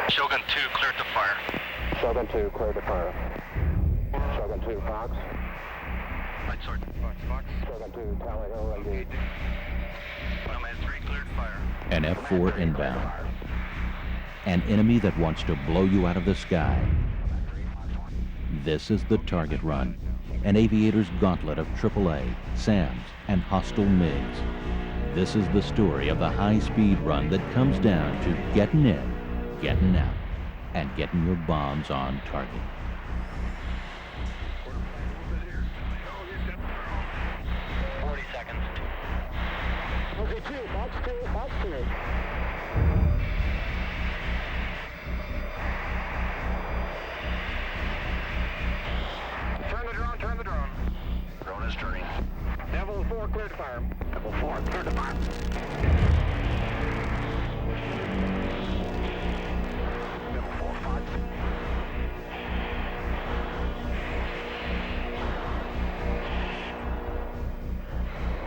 Shogun 2, cleared to fire. Shogun 2, cleared to fire. Shogun 2, Fox. Right, Sergeant. Fox. Shogun 2, Tally Hill, engage. Nomad 3, cleared fire. An F-4 inbound. An enemy that wants to blow you out of the sky. This is the target run, an aviator's gauntlet of AAA, SAMs, and hostile MIGs. This is the story of the high-speed run that comes down to getting in, getting out, and getting your bombs on target. Okay, 2, Fox 2, Fox 2. Turn the drone, turn the drone. Drone is turning. Devil 4, cleared to fire. Devil 4, cleared to fire. Devil 4, Fox.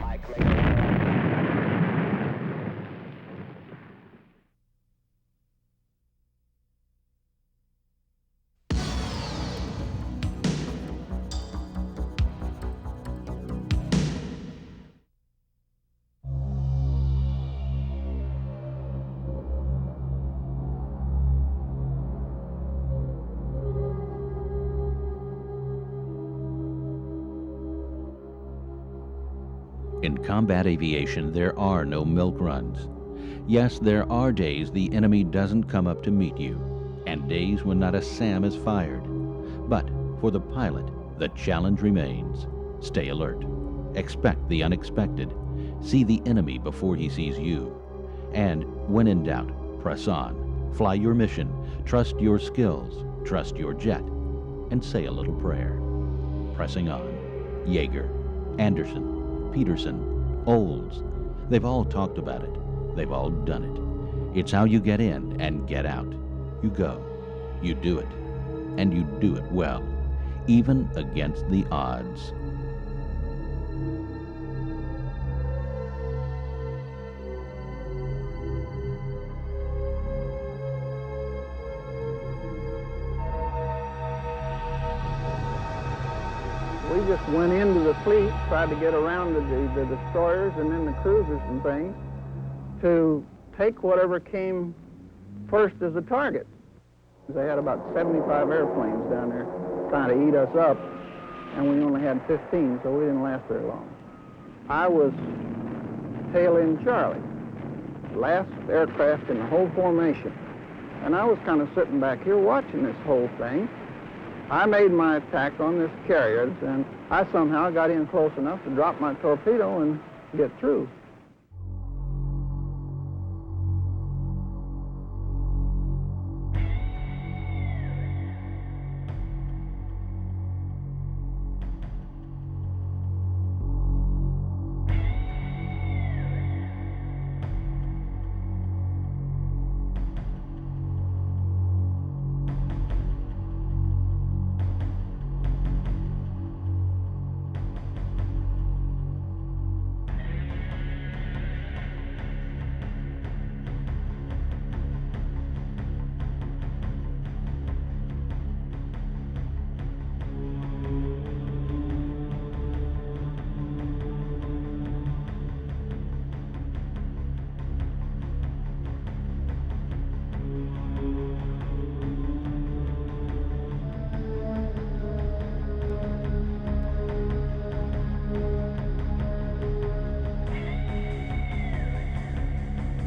Mike, make it. In combat aviation, there are no milk runs. Yes, there are days the enemy doesn't come up to meet you, and days when not a SAM is fired. But for the pilot, the challenge remains. Stay alert. Expect the unexpected. See the enemy before he sees you. And when in doubt, press on. Fly your mission. Trust your skills. Trust your jet. And say a little prayer. Pressing on. Jaeger, Anderson, Peterson, Olds. They've all talked about it. They've all done it. It's how you get in and get out. You go. You do it. And you do it well, even against the odds. We just went into the fleet, tried to get around the destroyers and then the cruisers and things to take whatever came first as a target. They had about 75 airplanes down there trying to eat us up, and we only had 15, so we didn't last very long. I was tail end Charlie, last aircraft in the whole formation, and I was kind of sitting back here watching this whole thing. I made my attack on this carrier, and I somehow got in close enough to drop my torpedo and get through.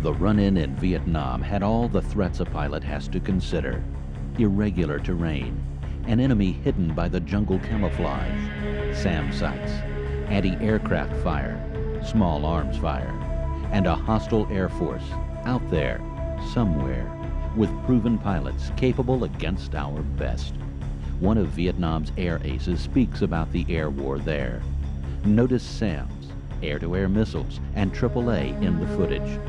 The run-in in Vietnam had all the threats a pilot has to consider. Irregular terrain, an enemy hidden by the jungle camouflage, SAM sites, anti-aircraft fire, small arms fire, and a hostile air force out there, somewhere, with proven pilots capable against our best. One of Vietnam's air aces speaks about the air war there. Notice SAMs, air-to-air missiles, and AAA in the footage.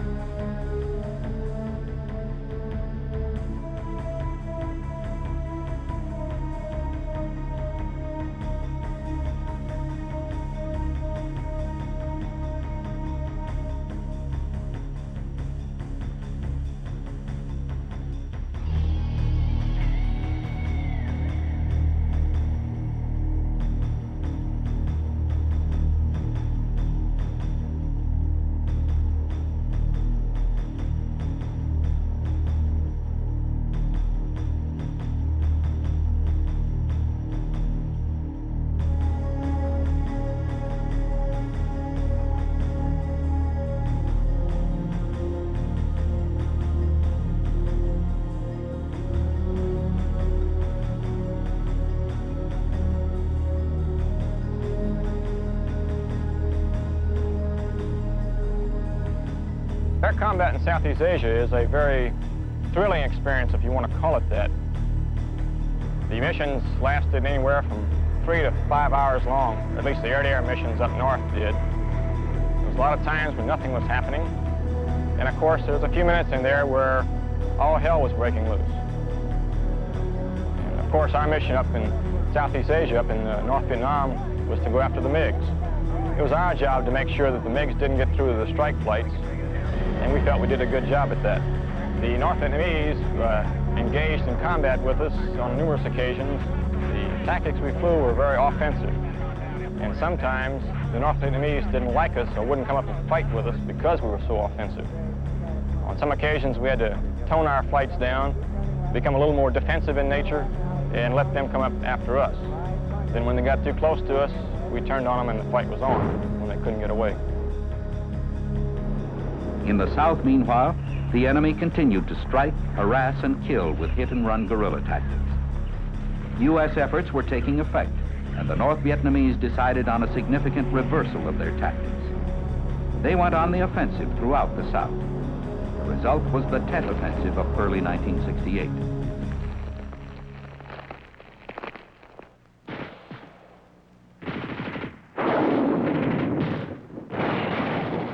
air combat in Southeast Asia is a very thrilling experience, if you want to call it that. The missions lasted anywhere from 3 to 5 hours long. At least the air-to-air missions up north did. There was a lot of times when nothing was happening. And of course, there was a few minutes in there where all hell was breaking loose. And of course, our mission up in Southeast Asia, up in North Vietnam, was to go after the MIGs. It was our job to make sure that the MIGs didn't get through the strike flights, and we felt we did a good job at that. The North Vietnamese engaged in combat with us on numerous occasions. The tactics we flew were very offensive, and sometimes the North Vietnamese didn't like us or wouldn't come up and fight with us because we were so offensive. On some occasions, we had to tone our flights down, become a little more defensive in nature, and let them come up after us. Then when they got too close to us, we turned on them and the fight was on when they couldn't get away. In the south, meanwhile, the enemy continued to strike, harass, and kill with hit-and-run guerrilla tactics. U.S. efforts were taking effect, and the North Vietnamese decided on a significant reversal of their tactics. They went on the offensive throughout the south. The result was the Tet Offensive of early 1968.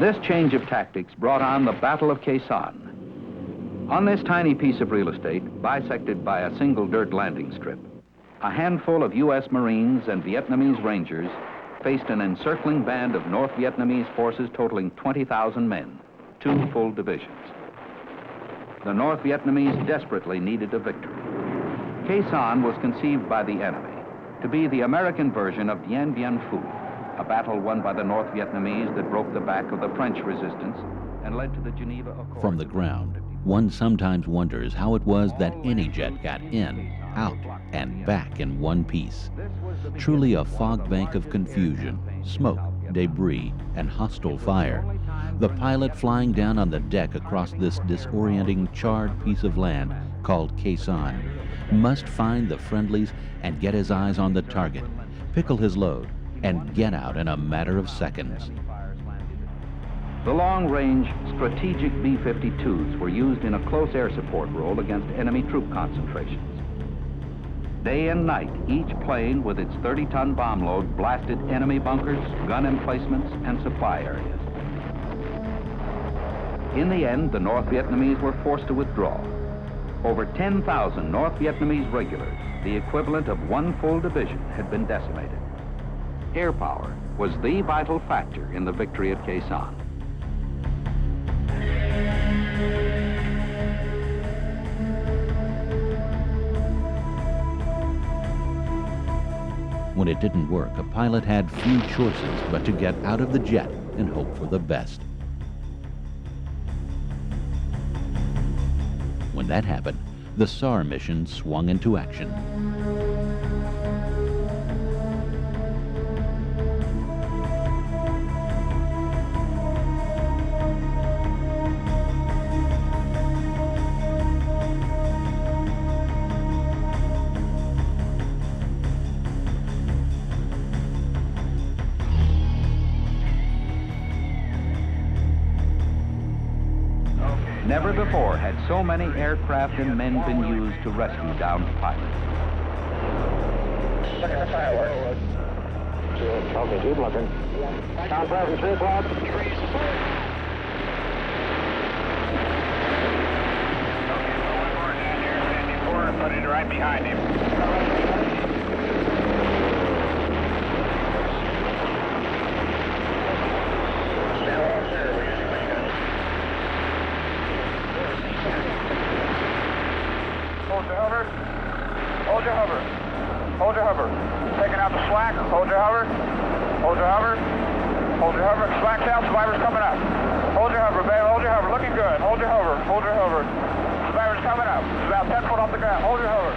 This change of tactics brought on the Battle of Khe Sanh. On this tiny piece of real estate, bisected by a single dirt landing strip, a handful of U.S. Marines and Vietnamese Rangers faced an encircling band of North Vietnamese forces totaling 20,000 men, 2 full divisions. The North Vietnamese desperately needed a victory. Khe Sanh was conceived by the enemy to be the American version of Dien Bien Phu, a battle won by the North Vietnamese that broke the back of the French resistance and led to the Geneva Accords. From the ground, one sometimes wonders how it was that any jet got in, out, and back in one piece. Truly a fog bank of confusion, smoke, debris, and hostile fire. The pilot flying down on the deck across this disorienting, charred piece of land called Khe Sanh must find the friendlies and get his eyes on the target, pickle his load, and get out in a matter of seconds. The long-range strategic B-52s were used in a close air support role against enemy troop concentrations. Day and night, each plane with its 30-ton bomb load blasted enemy bunkers, gun emplacements, and supply areas. In the end, the North Vietnamese were forced to withdraw. Over 10,000 North Vietnamese regulars, the equivalent of 1 full division, had been decimated. Air power was the vital factor in the victory at Khe Sanh. When it didn't work, a pilot had few choices but to get out of the jet and hope for the best. When that happened, the SAR mission swung into action. Never before had so many aircraft and men been used to rescue downed pilots. Look at the fireworks. Okay, keep looking. Contact from 3 o'clock. Put it right behind him. Hold your hover. Hold your hover. Hold your hover. Taking out the slack. Hold your hover. Hold your hover. Hold your hover. Slack's out. Survivor's coming up. Hold your hover, babe. Hold your hover. Looking good. Hold your hover. Hold your hover. Survivor's coming up. It's about 10 foot off the ground. Hold your hover.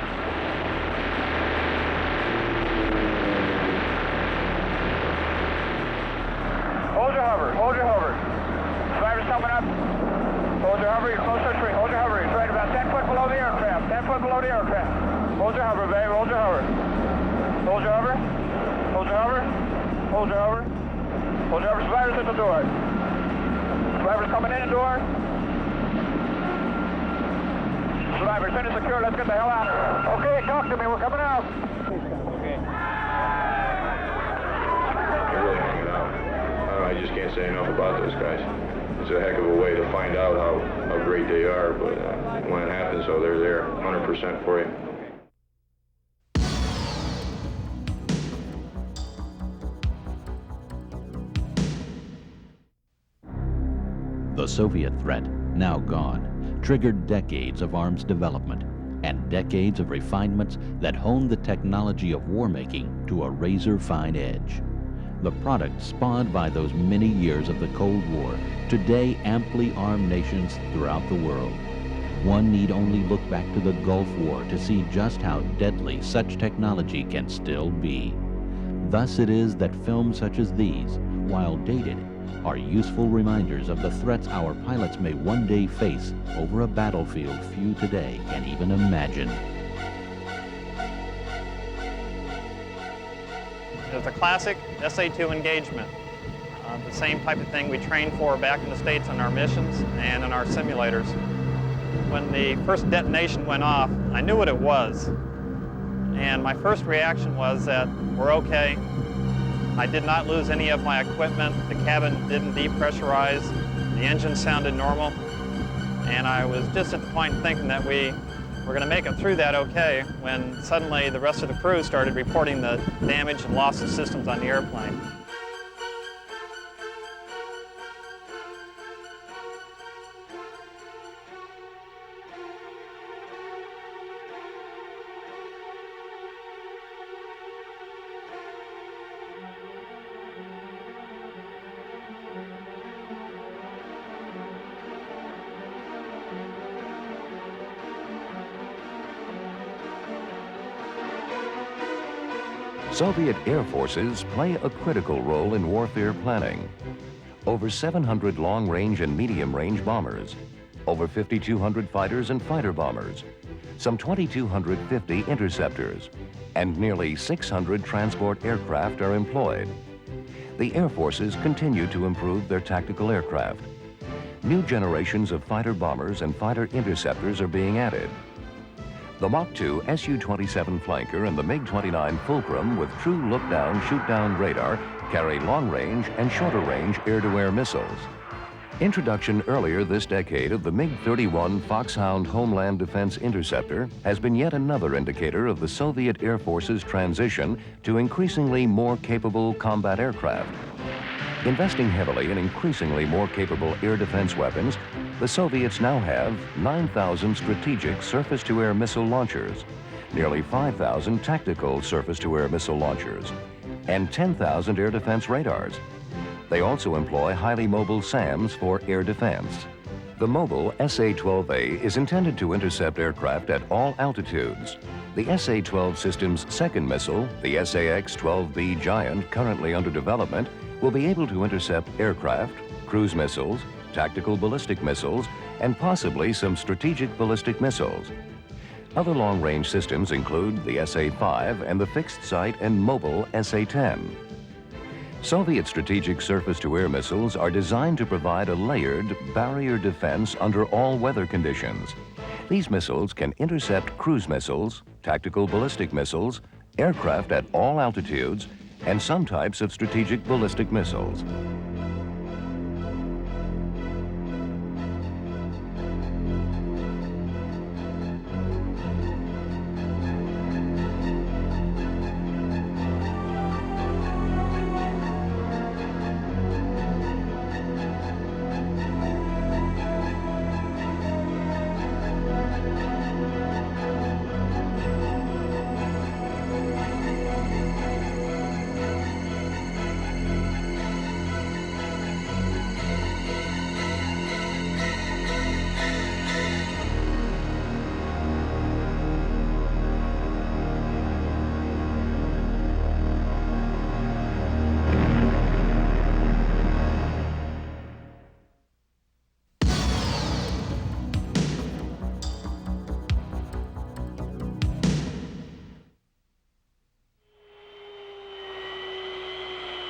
Hold your hover. Hold your hover. Survivor's coming up. Hold your hover. You're close to the tree. Hold your hover. It's right about 10 foot below the aircraft. 10 foot below the aircraft. Hold your hover, babe. Hold your hover. Hold your hover. Hold your hover. Hold your hover. Hold your hover. Survivor's at the door. Survivor's coming in the door. driver. Send it secure. Let's get the hell out of here. Okay, talk to me. We're coming out. They're really hanging out. I just can't say enough about those guys. It's a heck of a way to find out how great they are, but when it happens, so they're there 100% for you. The Soviet threat, now gone, triggered decades of arms development and decades of refinements that honed the technology of war-making to a razor-fine edge. The product spawned by those many years of the Cold War today amply arm nations throughout the world. One need only look back to the Gulf War to see just how deadly such technology can still be. Thus it is that films such as these, while dated, are useful reminders of the threats our pilots may one day face over a battlefield few today can even imagine. It was a classic SA-2 engagement. The same type of thing we trained for back in the States on our missions and in our simulators. When the first detonation went off, I knew what it was. And my first reaction was that we're okay. I did not lose any of my equipment. The cabin didn't depressurize. The engine sounded normal. And I was just at the point thinking that we were going to make it through that okay when suddenly the rest of the crew started reporting the damage and loss of systems on the airplane. Soviet air forces play a critical role in warfare planning. Over 700 long-range and medium-range bombers, over 5,200 fighters and fighter bombers, some 2,250 interceptors, and nearly 600 transport aircraft are employed. The air forces continue to improve their tactical aircraft. New generations of fighter bombers and fighter interceptors are being added. The Mach 2 Su-27 flanker and the MiG-29 Fulcrum with true look-down, shoot-down radar carry long-range and shorter-range air-to-air missiles. Introduction earlier this decade of the MiG-31 Foxhound Homeland Defense Interceptor has been yet another indicator of the Soviet Air Force's transition to increasingly more capable combat aircraft. Investing heavily in increasingly more capable air defense weapons, the Soviets now have 9,000 strategic surface-to-air missile launchers, nearly 5,000 tactical surface-to-air missile launchers, and 10,000 air defense radars. They also employ highly mobile SAMs for air defense. The mobile SA-12A is intended to intercept aircraft at all altitudes. The SA-12 system's second missile, the SAX-12B Giant, currently under development, will be able to intercept aircraft, cruise missiles, tactical ballistic missiles, and possibly some strategic ballistic missiles. Other long-range systems include the SA-5 and the fixed-site and mobile SA-10. Soviet strategic surface-to-air missiles are designed to provide a layered barrier defense under all weather conditions. These missiles can intercept cruise missiles, tactical ballistic missiles, aircraft at all altitudes, and some types of strategic ballistic missiles.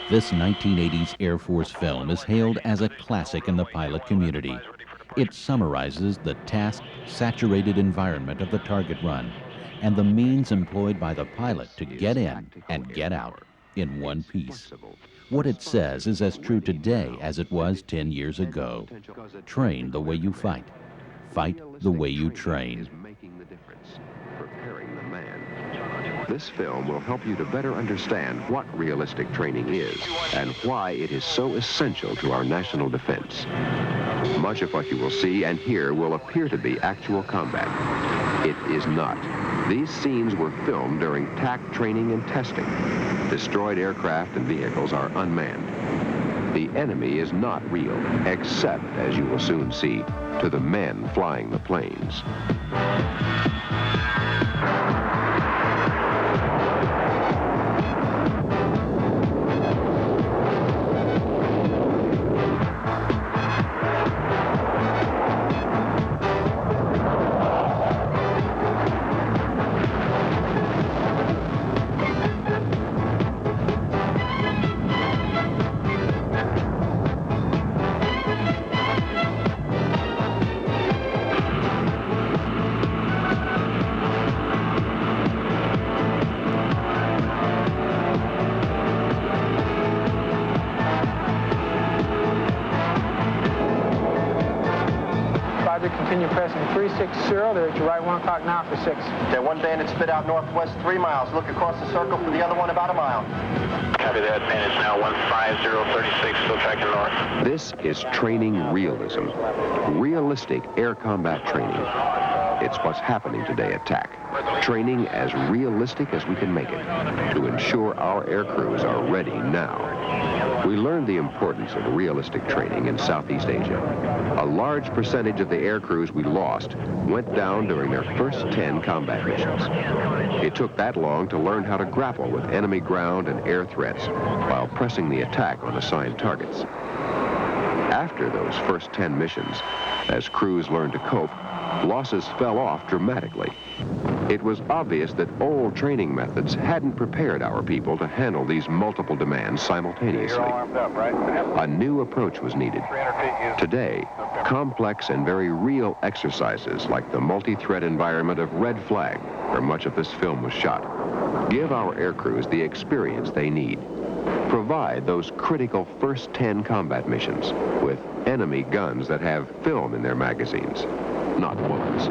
This 1980s Air Force film is hailed as a classic in the pilot community. It summarizes the task-saturated environment of the target run and the means employed by the pilot to get in and get out in one piece. What it says is as true today as it was 10 years ago. Train the way you fight. Fight the way you train. This film will help you to better understand what realistic training is and why it is so essential to our national defense. Much of what you will see and hear will appear to be actual combat. It is not. These scenes were filmed during TAC training and testing. Destroyed aircraft and vehicles are unmanned. The enemy is not real, except, as you will soon see, to the men flying the planes. Continue pressing 360, they're at your right 1 o'clock now for 6. Okay, one bandit spit out northwest 3 miles. Look across the circle for the other one about a mile. Copy that. Bandit's now 15036, still tracking north. This is training realism. Realistic air combat training. It's what's happening today at TAC. Training as realistic as we can make it to ensure our air crews are ready now. We learned the importance of realistic training in Southeast Asia. A large percentage of the air crews we lost went down during their first 10 combat missions. It took that long to learn how to grapple with enemy ground and air threats while pressing the attack on assigned targets. After those first 10 missions, as crews learned to cope, losses fell off dramatically. It was obvious that old training methods hadn't prepared our people to handle these multiple demands simultaneously. You're all armed up, right? A new approach was needed. 300 feet. Today, complex and very real exercises like the multi-threat environment of Red Flag, where much of this film was shot, give our air crews the experience they need. Provide those critical first 10 combat missions with enemy guns that have film in their magazines, not bullets.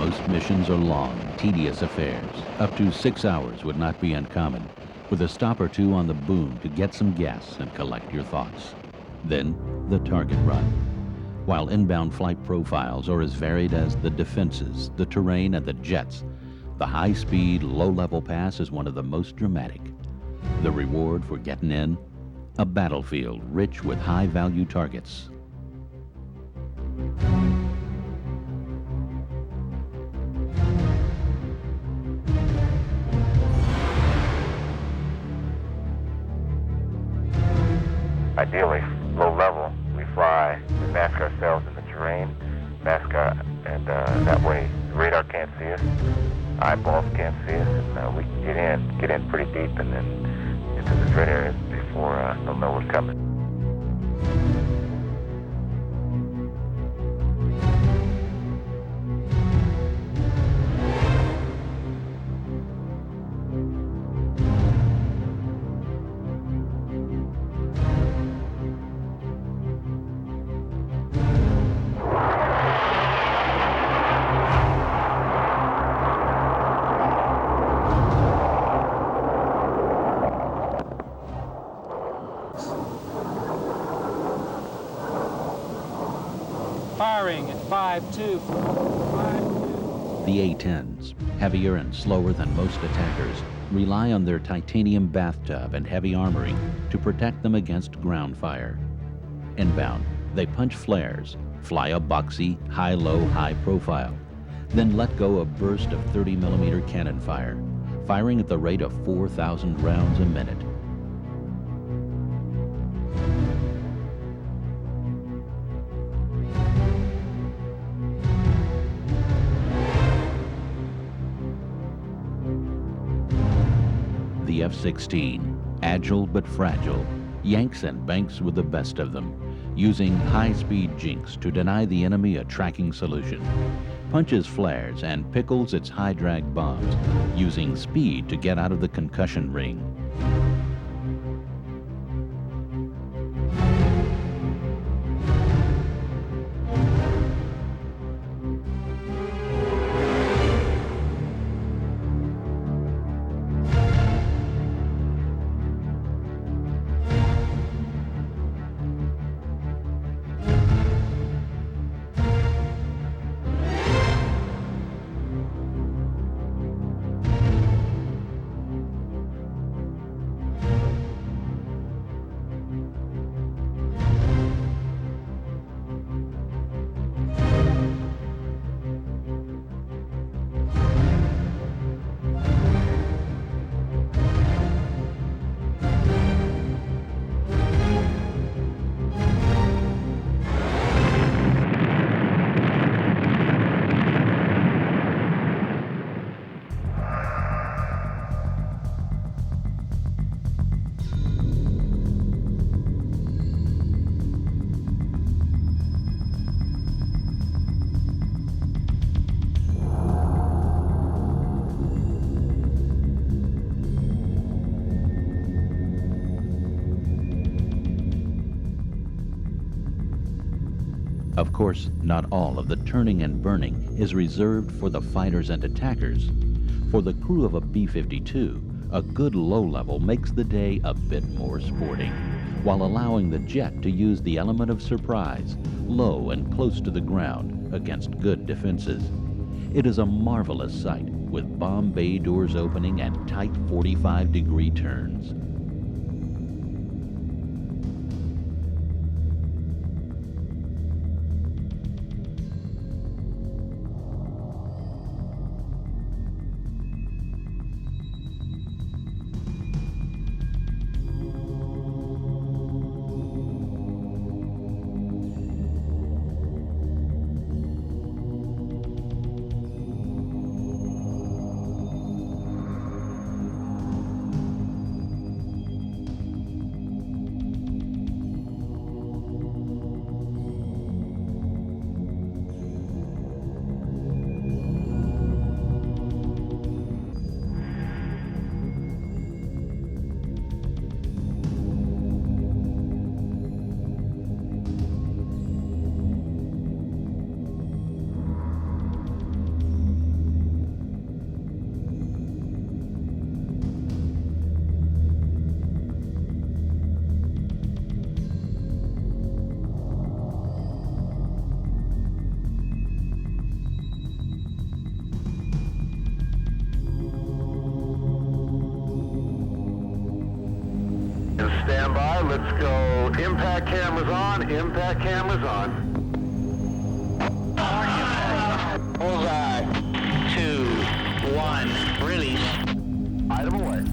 Most missions are long, tedious affairs. Up to 6 hours would not be uncommon, with a stop or two on the boom to get some gas and collect your thoughts. Then, the target run. While inbound flight profiles are as varied as the defenses, the terrain, and the jets, the high-speed, low-level pass is one of the most dramatic. The reward for getting in? A battlefield rich with high-value targets. Ideally, low level, we fly, we mask ourselves in the terrain, and that way the radar can't see us, eyeballs can't see us, and we can get in pretty deep and then into the threat areas before they'll know we're coming. Firing at 5-2. The A-10s, heavier and slower than most attackers, rely on their titanium bathtub and heavy armoring to protect them against ground fire. Inbound, they punch flares, fly a boxy, high-low, high-profile, then let go a burst of 30mm cannon fire, firing at the rate of 4,000 rounds a minute. The F-16, agile but fragile, yanks and banks with the best of them, using high-speed jinks to deny the enemy a tracking solution, punches flares and pickles its high-drag bombs, using speed to get out of the concussion ring. Of course, not all of the turning and burning is reserved for the fighters and attackers. For the crew of a B-52, a good low level makes the day a bit more sporting, while allowing the jet to use the element of surprise, low and close to the ground, against good defenses. It is a marvelous sight, with bomb bay doors opening and tight 45-degree turns. by. Let's go. Impact cameras on. Impact cameras on. Bullseye. 2, 1, release. Item away.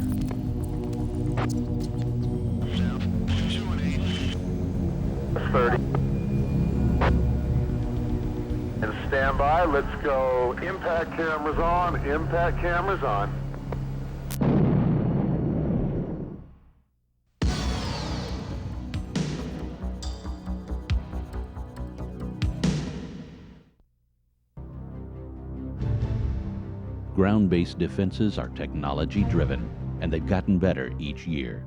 That's 30. And stand by. Let's go. Impact cameras on. Impact cameras on. Ground-based defenses are technology-driven, and they've gotten better each year.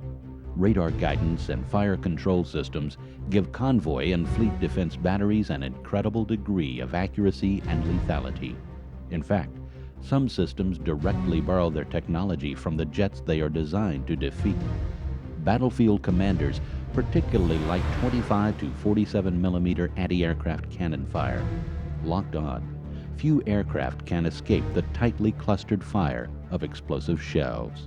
Radar guidance and fire control systems give convoy and fleet defense batteries an incredible degree of accuracy and lethality. In fact, some systems directly borrow their technology from the jets they are designed to defeat. Battlefield commanders particularly like 25 to 47 millimeter anti-aircraft cannon fire. Locked on, few aircraft can escape the tightly clustered fire of explosive shells.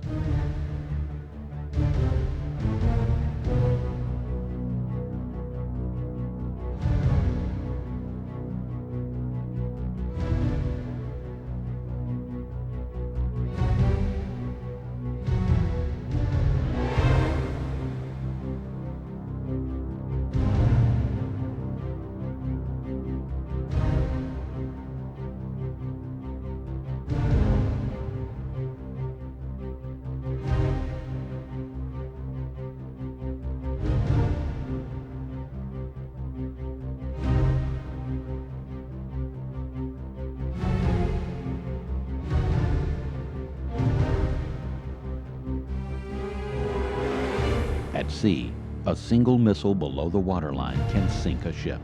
At sea, a single missile below the waterline can sink a ship.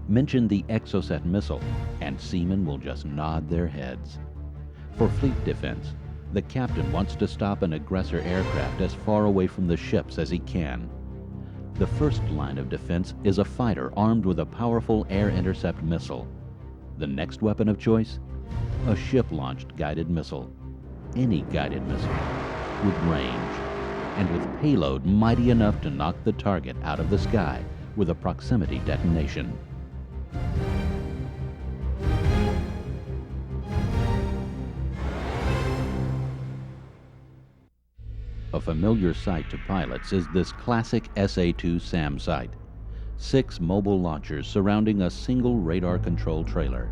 Mention the Exocet missile, and seamen will just nod their heads. For fleet defense, the captain wants to stop an aggressor aircraft as far away from the ships as he can. The first line of defense is a fighter armed with a powerful air intercept missile. The next weapon of choice? A ship-launched guided missile. Any guided missile, with range, and with payload mighty enough to knock the target out of the sky with a proximity detonation. A familiar sight to pilots is this classic SA-2 SAM site. 6 mobile launchers surrounding a single radar control trailer.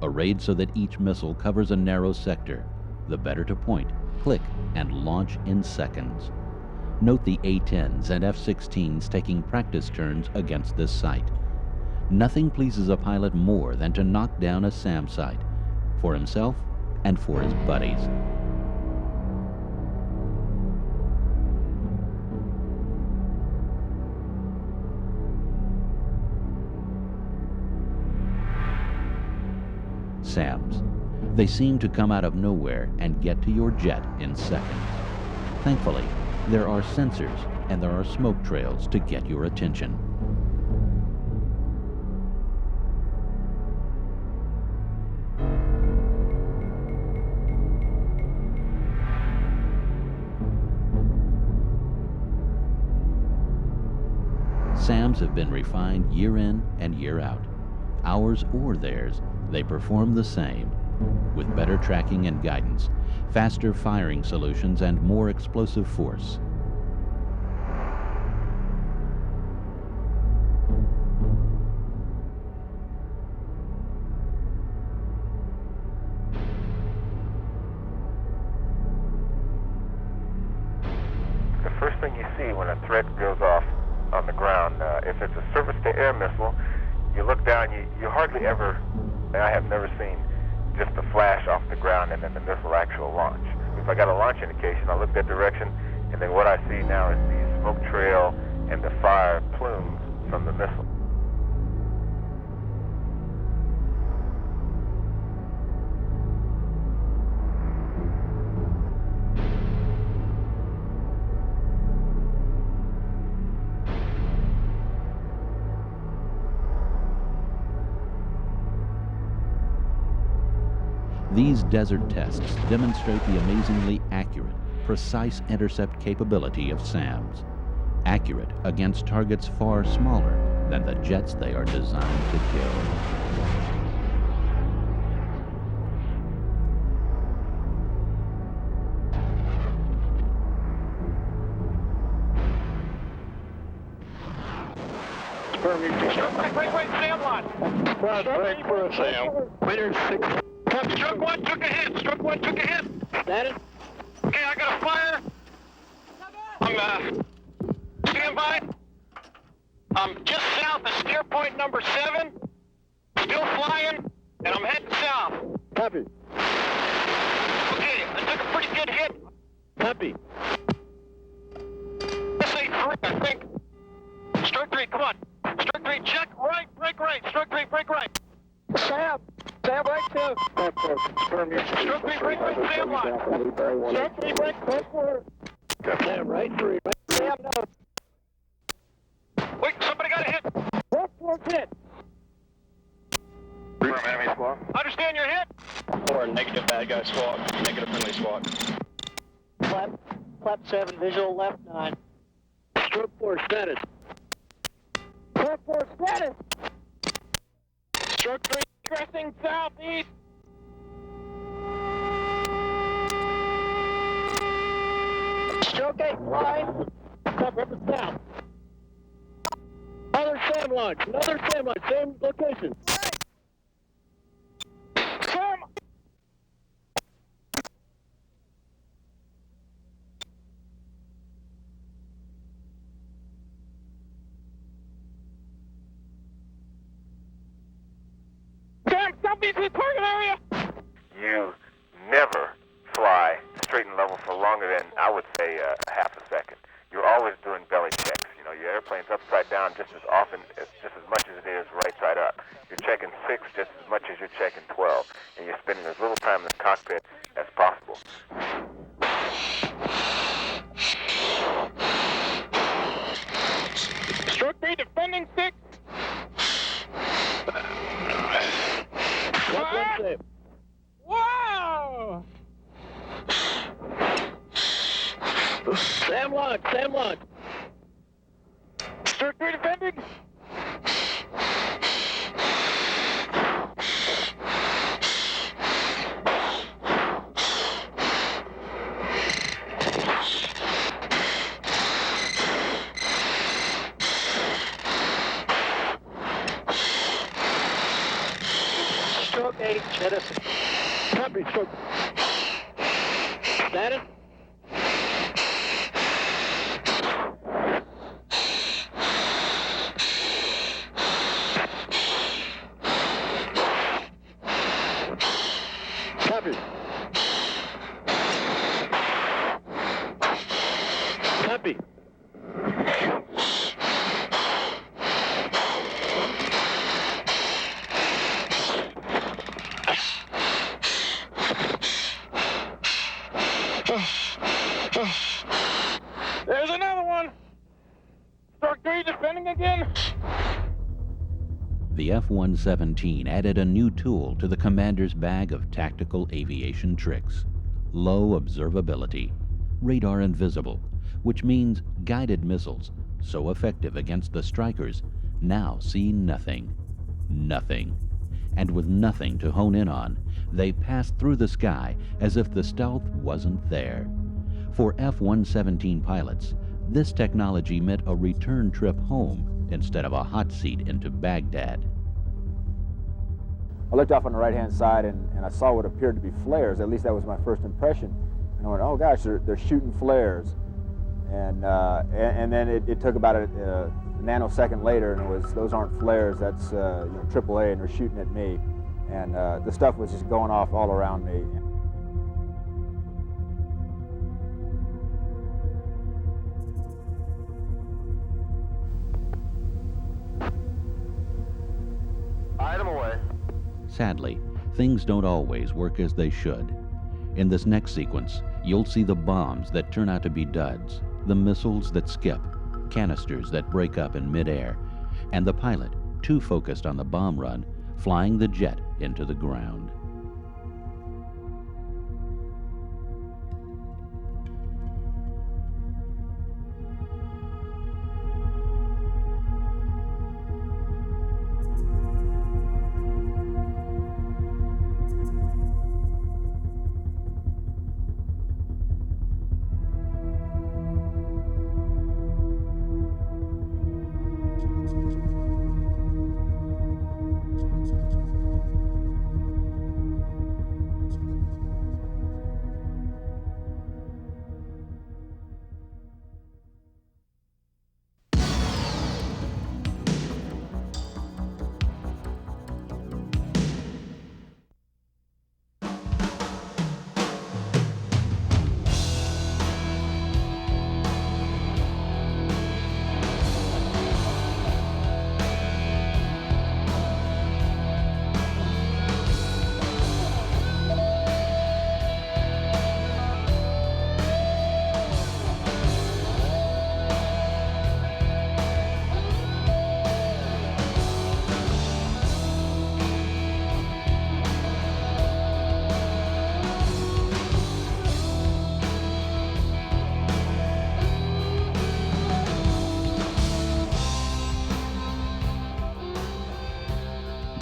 Arrayed so that each missile covers a narrow sector, the better to point, click, and launch in seconds. Note the A-10s and F-16s taking practice turns against this site. Nothing pleases a pilot more than to knock down a SAM site, for himself and for his buddies. SAMs. They seem to come out of nowhere and get to your jet in seconds. Thankfully, there are sensors and there are smoke trails to get your attention. SAMs have been refined year in and year out. Ours or theirs, they perform the same, with better tracking and guidance, faster firing solutions, and more explosive force. The first thing you see when a threat goes off on the ground, if it's a surface-to-air missile, you look down, you hardly ever, I have never seen just a flash off the ground and then the missile actual launch. If I got a launch indication, I look that direction, and then what I see now is the smoke trail and the fire plumes from the missile. These desert tests demonstrate the amazingly accurate, precise intercept capability of SAMs. accurate against targets far smaller than the jets they are designed to kill. Break, Sam line. Break for a Sam. Waiter 6. Struck one, took a hit. Struck one, took a hit. Status? Okay, I got a fire. I'm, stand by. I'm just south of steer point number 7. Still flying, and I'm heading south. Copy. Okay, I took a pretty good hit. Copy. SA3, I think. Stroke 3, come on. Stroke 3, check right, break right. Stroke 3, break right. Sam, break 2. Stroke 3, break right, Sam line. Stroke 3, break 4. Sam, right 3. Sam, no. Wait, somebody got a hit. Left 4 hit. Confirm enemy squawk. Understand your hit. Or negative bad guy squawk. Negative friendly squawk. Flap 7, visual left 9. Stroke 4, status. Stroke 4, status. Stroke 3, dressing southeast. Stroke 8, flying. Cover up and south. Another SAM launch, same location. SAM! SAM, southeast of the target area! You never fly straight and level for longer than, I would say, a half a second. You're always doing belly checks. You know, your airplane's upside down just as often, just as much as it is right side up. You're checking 6 just as much as you're checking 12, and you're spending as little time in the cockpit as possible. Stroke 3, defending 6. Wow! Sam launch. Stroke 3 defending. Stroke 8, jettison. Copy, stroke. Status? Copy. Copy. There's another one. Stroke 3 defending again. The F-117 added a new tool to the commander's bag of tactical aviation tricks: low observability, radar invisible, which means guided missiles, so effective against the strikers, now see nothing. Nothing. And with nothing to hone in on, they passed through the sky as if the stealth wasn't there. For F-117 pilots, this technology meant a return trip home instead of a hot seat into Baghdad. I looked off on the right-hand side and I saw what appeared to be flares. At least that was my first impression. And I went, oh gosh, they're shooting flares. And then it took about a nanosecond later, and it was, those aren't flares, that's AAA, and they're shooting at me. And the stuff was just going off all around me. Item away. Sadly, things don't always work as they should. In this next sequence, you'll see the bombs that turn out to be duds, the missiles that skip, canisters that break up in midair, and the pilot, too focused on the bomb run, flying the jet into the ground.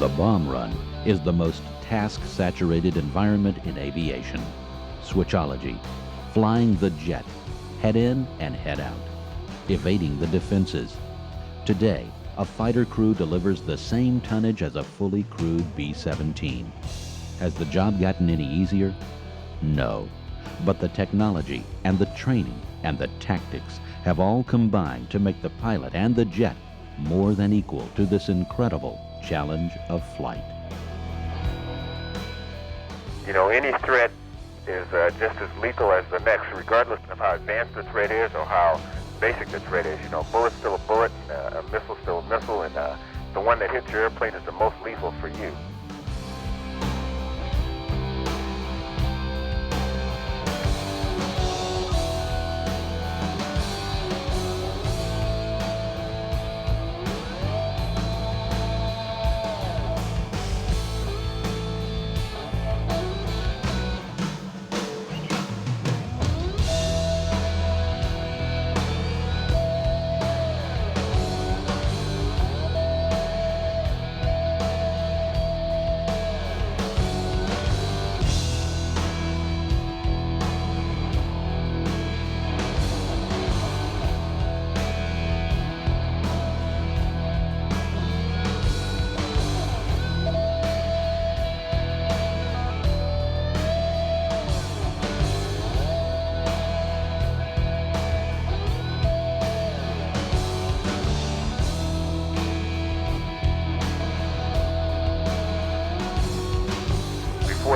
The bomb run is the most task-saturated environment in aviation. Switchology, flying the jet, head in and head out, evading the defenses. Today, a fighter crew delivers the same tonnage as a fully crewed B-17. Has the job gotten any easier? No. But the technology and the training and the tactics have all combined to make the pilot and the jet more than equal to this incredible challenge of flight. You know, any threat is just as lethal as the next, regardless of how advanced the threat is or how basic the threat is. You know, a bullet's still a bullet, and a missile's still a missile, and the one that hits your airplane is the most lethal for you.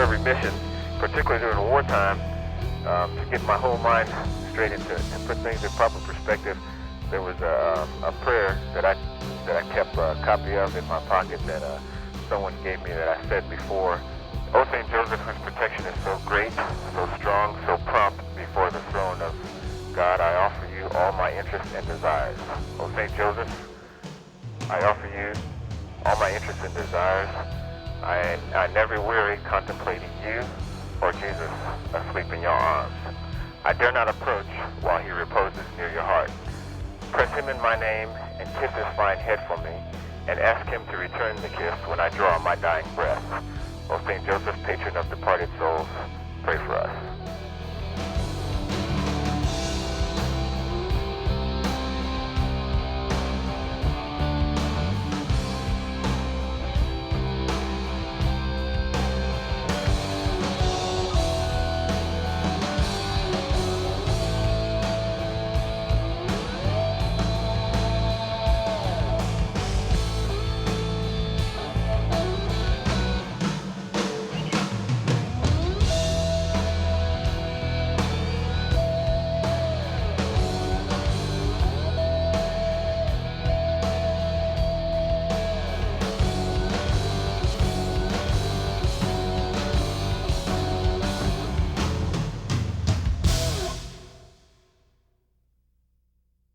Every mission, particularly during wartime, to get my whole mind straight and put things in proper perspective, there was a prayer that I kept a copy of in my pocket that someone gave me that I said before. O St. Joseph, whose protection is so great, so strong, so prompt before the throne of God, I offer you all my interests and desires. O St. Joseph, I offer you all my interests and desires. I never weary contemplating you or Jesus asleep in your arms. I dare not approach while he reposes near your heart. Press him in my name and kiss his fine head for me, and ask him to return the kiss when I draw my dying breath. O St. Joseph, patron of departed souls,